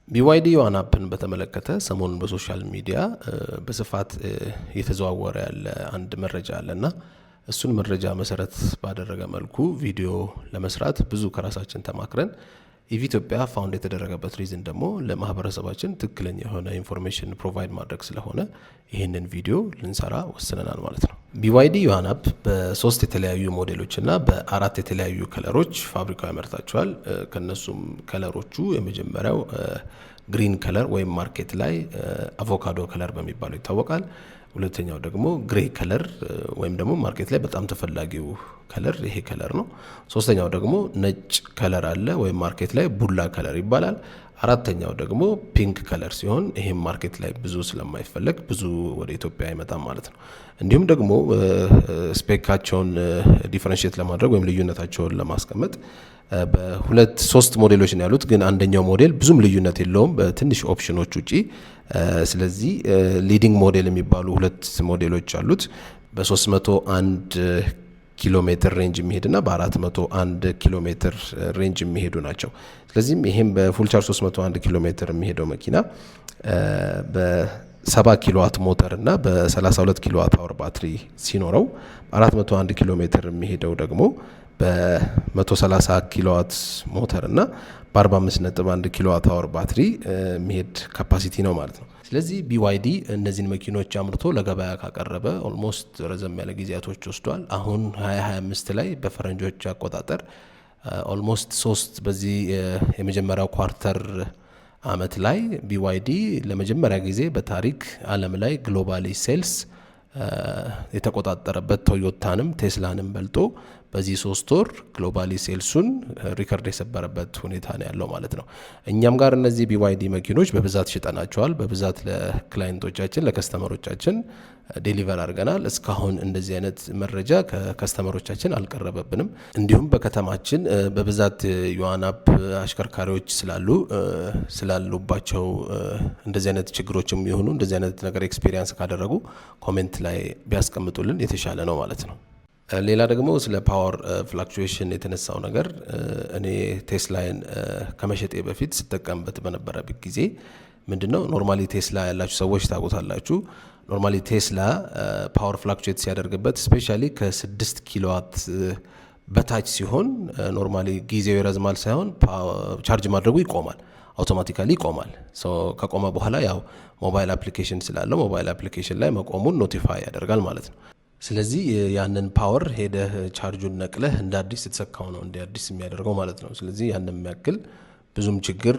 BYD ዋን አፕን በተመለከተ ሰሞኑን በሶሻል ሚዲያ በስፋት እየተዘዋወረ ያለ አንድ መረጃ አለና እሱን መረጃ መሰረት ባደረገ መልኩ ቪዲዮ ለመስራት ብዙ ከራሳችን ተማክረን ኢትዮጵያ ፋውንድ የተደረገበት ሪዝን ደግሞ ለማህበረሰባችን ትክክለኛ የሆነ ኢንፎርሜሽን ፕሮቫይድ ማድረግ ስለሆነ ይህንን ቪዲዮ ልንሰራ ወስነናል ማለት ነው። BYD ዋን አፕ በሶስት የተለያዩ ሞዴሎች እና በአራት የተለያዩ ከለሮች ፋብሪካው ያመርታቸዋል። ከነሱም ከለሮቹ የመጀመሪያው ግሪን ከለር ወይም ማርኬት ላይ አቮካዶ ከለር በሚባለው ይታወቃል። ሁለተኛው ደግሞ ግሬ ከለር ወይም ደግሞ ማርኬት ላይ በጣም ተፈላጊው ከለር ይሄ ከለር ነው። ሶስተኛው ደግሞ ነጭ ከለር አለ ወይም ማርኬት ላይ ቡላ ከለር ይባላል። አራተኛው ደግሞ ፒንክ ከለር ሲሆን ይሄም ማርኬት ላይ ብዙ ስለማይፈለግ ብዙ ወደ ኢትዮጵያ አይመጣም ማለት ነው። እንዲሁም ደግሞ ስፔካቸውን ዲፈረንሺየት ለማድረግ ወይም ልዩነታቸውን ለማስቀመጥ በሁለት ሶስት ሞዴሎች ነው ያሉት፣ ግን አንደኛው ሞዴል ብዙም ልዩነት የለውም በትንሽ ኦፕሽኖች ውጪ። ስለዚህ ሊዲንግ ሞዴል የሚባሉ ሁለት ሞዴሎች አሉት። በ301 ኪሎ ሜትር ሬንጅ የሚሄድና በ401 ኪሎ ሜትር ሬንጅ የሚሄዱ ናቸው። ስለዚህም ይሄም በፉል ቻርጅ 301 ኪሎ ሜትር የሚሄደው መኪና በ70 ኪሎዋት ሞተር እና በ32 ኪሎዋት አወር ባትሪ ሲኖረው 401 ኪሎ ሜትር የሚሄደው ደግሞ በ130 ኪሎዋት ሞተር እና በ45.1 ኪሎዋት አወር ባትሪ የሚሄድ ካፓሲቲ ነው ማለት ነው። ስለዚህ BYD እነዚህን መኪኖች አምርቶ ለገበያ ካቀረበ ኦልሞስት ረዘም ያለ ጊዜያቶች ወስዷል። አሁን 2025 ላይ በፈረንጆች አቆጣጠር ኦልሞስት 3 በዚህ የመጀመሪያው ኳርተር አመት ላይ BYD ለመጀመሪያ ጊዜ በታሪክ ዓለም ላይ ግሎባሊ ሴልስ የተቆጣጠረበት ቶዮታንም ቴስላንም በልጦ በዚህ 3 ወር ግሎባሊ ሴልሱን ሪከርድ የሰበረበት ሁኔታ ነው ያለው ማለት ነው። እኛም ጋር እነዚህ BYD መኪኖች በብዛት ሽጠናቸዋል። በብዛት ለክላይንቶቻችን ለከስተመሮቻችን ዴሊቨር አድርገናል። እስካሁን እንደዚህ አይነት መረጃ ከከስተመሮቻችን አልቀረበብንም። እንዲሁም በከተማችን በብዛት የዋን አፕ አሽከርካሪዎች ስላሉባቸው እንደዚህ አይነት ችግሮችም ይሁኑ እንደዚህ አይነት ነገር ኤክስፒሪየንስ ካደረጉ ኮሜንት ላይ ቢያስቀምጡልን የተሻለ ነው ማለት ነው። ሌላ ደግሞ ስለ ፓወር ፍላክቹዌሽን የተነሳው ነገር እኔ ቴስላን ከመሸጤ በፊት ስጠቀምበት በነበረበት ጊዜ ምንድነው ኖርማሊ ቴስላ ያላችሁ ሰዎች ታውቁታላችሁ። ኖርማሊ ቴስላ ፓወር ፍላክቹዌት ሲያደርግበት ስፔሻሊ ከ6 ኪሎዋት በታች ሲሆን ኖርማሊ ጊዜው ይረዝማል ሳይሆን ቻርጅ ማድረጉ ይቆማል፣ አውቶማቲካሊ ይቆማል። ከቆመ በኋላ ያው ሞባይል አፕሊኬሽን ስላለው ሞባይል አፕሊኬሽን ላይ መቆሙን ኖቲፋይ ያደርጋል ማለት ነው። ስለዚህ ያንን ፓወር ሄደህ ቻርጁን ነቅለህ እንደ አዲስ የተሰካው ነው እንደ አዲስ የሚያደርገው ማለት ነው። ስለዚህ ያንን የሚያክል ብዙም ችግር